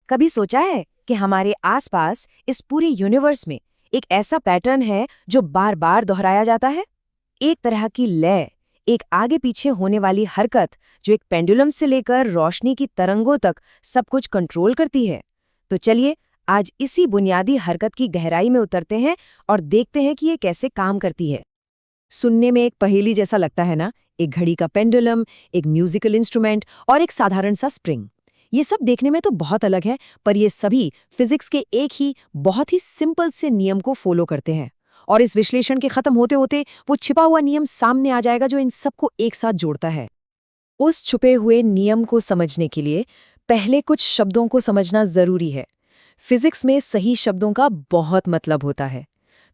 कभी सोचा है कि हमारे आसपास इस पूरे यूनिवर्स में एक ऐसा पैटर्न है जो बार बार दोहराया जाता है? एक तरह की लय, एक आगे पीछे होने वाली हरकत जो एक पेंडुलम से लेकर रोशनी की तरंगों तक सब कुछ कंट्रोल करती है। तो चलिए आज इसी बुनियादी हरकत की गहराई में उतरते हैं और देखते हैं कि ये कैसे काम करती है। सुनने में एक पहेली जैसा लगता है ना, एक घड़ी का पेंडुलम, एक म्यूजिकल इंस्ट्रूमेंट और एक साधारण सा स्प्रिंग। ये सब देखने में तो बहुत अलग है, पर ये सभी फिजिक्स के एक ही बहुत ही सिंपल से नियम को फॉलो करते हैं। और इस विश्लेषण के खत्म होते होते वो छिपा हुआ नियम सामने आ जाएगा जो इन सबको एक साथ जोड़ता है। उस छुपे हुए नियम को समझने के लिए पहले कुछ शब्दों को समझना जरूरी है। फिजिक्स में सही शब्दों का बहुत मतलब होता है।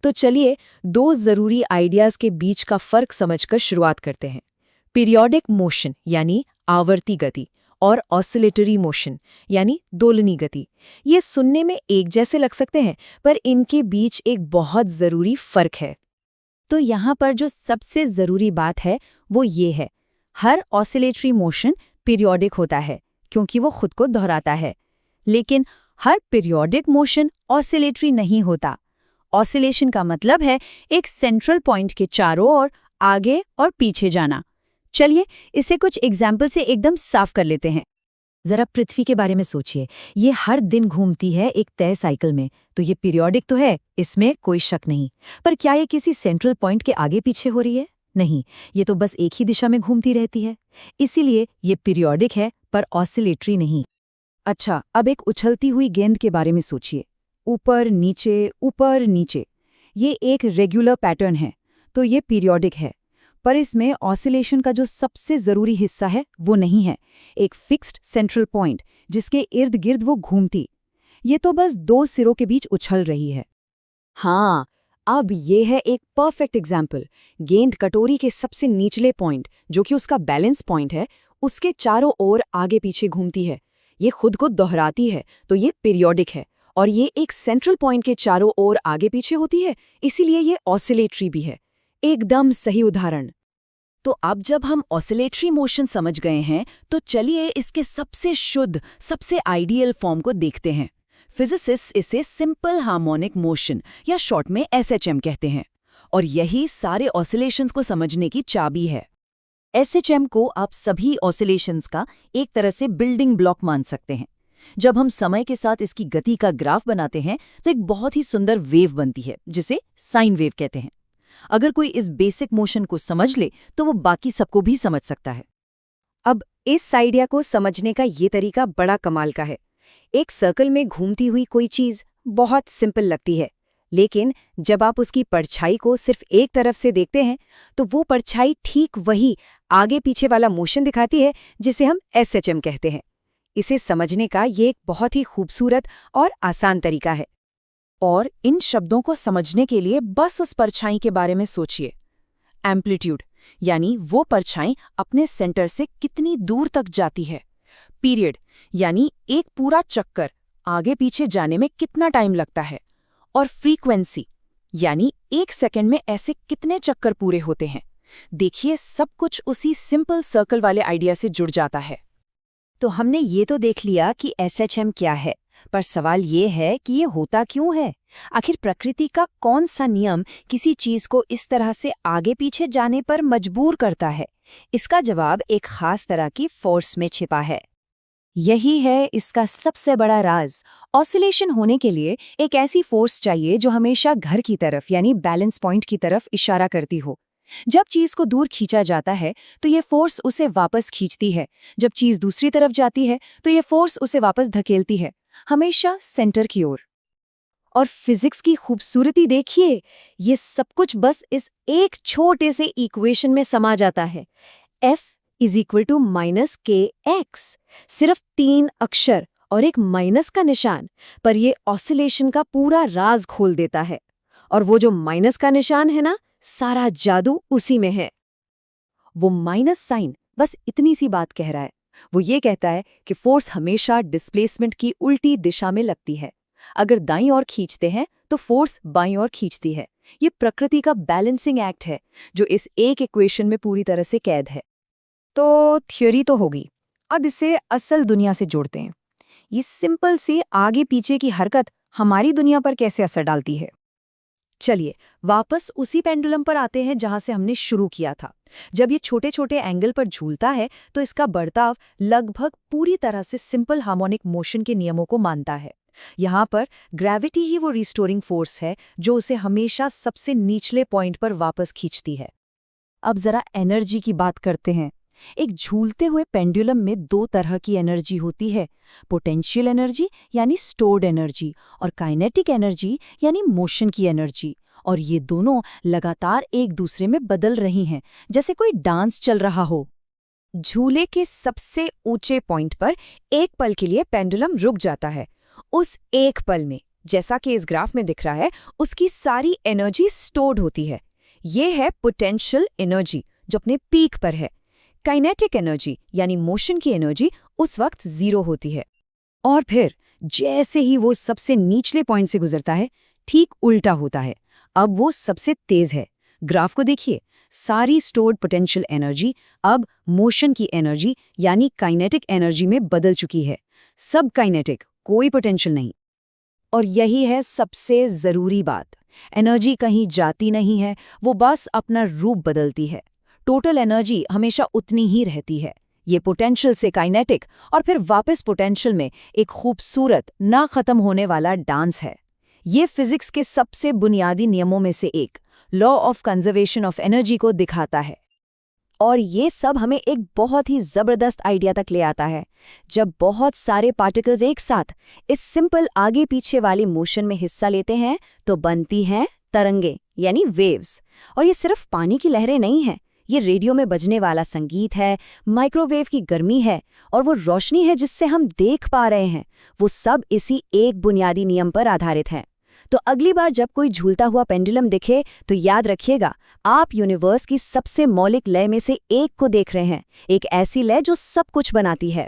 तो चलिए दो जरूरी आइडियाज के बीच का फर्क समझकर शुरुआत करते हैं। पीरियोडिक मोशन यानी आवर्ती गति और ऑसिलेटरी मोशन यानी दोलनी गति। ये सुनने में एक जैसे लग सकते हैं, पर इनके बीच एक बहुत जरूरी फर्क है। तो यहाँ पर जो सबसे जरूरी बात है वो ये है, हर ऑसिलेटरी मोशन पीरियोडिक होता है क्योंकि वो खुद को दोहराता है, लेकिन हर पीरियोडिक मोशन ऑसिलेटरी नहीं होता। ऑसिलेशन का मतलब है एक सेंट्रल पॉइंट के चारों ओर आगे और पीछे जाना। चलिए इसे कुछ एग्जाम्पल से एकदम साफ कर लेते हैं। जरा पृथ्वी के बारे में सोचिए, ये हर दिन घूमती है एक तय साइकिल में, तो ये पीरियोडिक तो है, इसमें कोई शक नहीं। पर क्या ये किसी सेंट्रल पॉइंट के आगे पीछे हो रही है? नहीं, ये तो बस एक ही दिशा में घूमती रहती है। इसीलिए ये पीरियोडिक है पर ऑसिलेटरी नहीं। अच्छा, अब एक उछलती हुई गेंद के बारे में सोचिए, ऊपर नीचे। ये एक रेगुलर पैटर्न है, तो ये पीरियोडिक है। पर इसमें ऑसिलेशन का जो सबसे जरूरी हिस्सा है वो नहीं है एक फिक्स्ड सेंट्रल पॉइंट जिसके इर्द गिर्द वो घूमती। ये तो बस दो सिरों के बीच उछल रही है। हाँ, अब ये है एक परफेक्ट एग्जाम्पल। गेंद कटोरी के सबसे निचले पॉइंट, जो कि उसका बैलेंस पॉइंट है, उसके चारों ओर आगे पीछे घूमती है। ये खुद को दोहराती है, तो ये पीरियोडिक है। और ये एक सेंट्रल पॉइंट के चारों ओर आगे पीछे होती है, इसीलिए ये ऑसिलेटरी भी है। एकदम सही उदाहरण। तो अब जब हम ऑसिलेटरी मोशन समझ गए हैं, तो चलिए इसके सबसे शुद्ध, सबसे आइडियल फॉर्म को देखते हैं। फिजिसिस्ट इसे सिंपल हार्मोनिक मोशन या शॉर्ट में एसएचएम कहते हैं, और यही सारे ऑसिलेशंस को समझने की चाबी है। एसएचएम को आप सभी ऑसिलेशंस का एक तरह से बिल्डिंग ब्लॉक मान सकते हैं। जब हम समय के साथ इसकी गति का ग्राफ बनाते हैं तो एक बहुत ही सुंदर वेव बनती है, जिसे साइन वेव कहते हैं। अगर कोई इस बेसिक मोशन को समझ ले तो वो बाकी सबको भी समझ सकता है। अब इस आइडिया को समझने का ये तरीका बड़ा कमाल का है। एक सर्कल में घूमती हुई कोई चीज बहुत सिंपल लगती है, लेकिन जब आप उसकी परछाई को सिर्फ एक तरफ से देखते हैं तो वो परछाई ठीक वही आगे पीछे वाला मोशन दिखाती है जिसे हम एसएचएम कहते हैं। इसे समझने का ये एक बहुत ही खूबसूरत और आसान तरीका है। और इन शब्दों को समझने के लिए बस उस परछाई के बारे में सोचिए। एम्पलीट्यूड यानी वो परछाई अपने सेंटर से कितनी दूर तक जाती है। पीरियड यानी एक पूरा चक्कर आगे पीछे जाने में कितना टाइम लगता है। और फ्रीक्वेंसी यानी एक सेकंड में ऐसे कितने चक्कर पूरे होते हैं। देखिए, सब कुछ उसी सिंपल सर्कल वाले आइडिया से जुड़ जाता है। तो हमने ये तो देख लिया कि एसएचएम क्या है, पर सवाल ये है कि ये होता क्यों है? आखिर प्रकृति का कौन सा नियम किसी चीज को इस तरह से आगे पीछे जाने पर मजबूर करता है? इसका जवाब एक खास तरह की फोर्स में छिपा है। यही है इसका सबसे बड़ा राज। ऑसिलेशन होने के लिए एक ऐसी फोर्स चाहिए जो हमेशा घर की तरफ यानी बैलेंस पॉइंट की तरफ इशारा करती हो। जब चीज को दूर खींचा जाता है तो ये फोर्स उसे वापस खींचती है। जब चीज दूसरी तरफ जाती है तो ये फोर्स उसे वापस धकेलती है, हमेशा सेंटर की ओर। और फिजिक्स की खूबसूरती देखिए, ये सब कुछ बस इस एक छोटे से इक्वेशन में समा जाता है। F = -kx। सिर्फ 3 अक्षर और एक माइनस का निशान, पर ये ऑसिलेशन का पूरा राज खोल देता है। और वो जो माइनस का निशान है ना, सारा जादू उसी में है। वो माइनस साइन बस इतनी सी बात कह रहा है। वो ये कहता है कि फोर्स हमेशा डिस्प्लेसमेंट की उल्टी दिशा में लगती है। अगर दाईं ओर खींचते हैं तो फोर्स बाईं ओर खींचती है। ये प्रकृति का बैलेंसिंग एक्ट है जो इस एक इक्वेशन में पूरी तरह से कैद है। तो थ्योरी तो होगी, अब इसे असल दुनिया से जोड़ते हैं। ये सिंपल से आगे पीछे की हरकत हमारी दुनिया पर कैसे असर डालती है? चलिए वापस उसी पेंडुलम पर आते हैं जहां से हमने शुरू किया था। जब ये छोटे छोटे एंगल पर झूलता है तो इसका बर्ताव लगभग पूरी तरह से सिंपल हार्मोनिक मोशन के नियमों को मानता है। यहाँ पर ग्रेविटी ही वो रिस्टोरिंग फोर्स है जो उसे हमेशा सबसे निचले पॉइंट पर वापस खींचती है। अब जरा एनर्जी की बात करते हैं। एक झूलते हुए पेंडुलम में दो तरह की एनर्जी होती है, पोटेंशियल एनर्जी यानी स्टोर्ड एनर्जी और काइनेटिक एनर्जी यानी मोशन की एनर्जी। और ये दोनों लगातार एक दूसरे में बदल रही हैं, जैसे कोई डांस चल रहा हो। झूले के सबसे ऊंचे पॉइंट पर एक पल के लिए पेंडुलम रुक जाता है। उस एक पल में, जैसा कि इस ग्राफ में दिख रहा है, उसकी सारी एनर्जी स्टोर्ड होती है। ये है पोटेंशियल एनर्जी जो अपने पीक पर है। काइनेटिक एनर्जी यानी मोशन की एनर्जी उस वक्त 0 होती है। और फिर जैसे ही वो सबसे निचले पॉइंट से गुजरता है, ठीक उल्टा होता है। अब वो सबसे तेज है। ग्राफ को देखिए, सारी स्टोर्ड पोटेंशियल एनर्जी अब मोशन की एनर्जी यानी काइनेटिक एनर्जी में बदल चुकी है। सब काइनेटिक, कोई पोटेंशियल नहीं। और यही है सबसे ज़रूरी बात, एनर्जी कहीं जाती नहीं है, वो बस अपना रूप बदलती है। टोटल एनर्जी हमेशा उतनी ही रहती है। ये पोटेंशियल से काइनेटिक और फिर वापस पोटेंशियल में एक खूबसूरत ना खत्म होने वाला डांस है। ये फिजिक्स के सबसे बुनियादी नियमों में से एक, law of conservation of energy को दिखाता है। और ये सब हमें एक बहुत ही ज़बरदस्त आइडिया तक ले आता है। जब बहुत सारे पार्टिकल्स एक साथ इस सिंपल आगे पीछे वाली मोशन में हिस्सा लेते हैं तो बनती हैं तरंगे यानी वेव्स। और ये सिर्फ पानी की लहरें नहीं हैं, ये रेडियो में बजने वाला संगीत है, माइक्रोवेव की गर्मी है और वो रोशनी है जिससे हम देख पा रहे हैं। वो सब इसी एक बुनियादी नियम पर आधारित हैं। तो अगली बार जब कोई झूलता हुआ पेंडुलम दिखे तो याद रखिएगा, आप यूनिवर्स की सबसे मौलिक लय में से एक को देख रहे हैं, एक ऐसी लय जो सब कुछ बनाती है।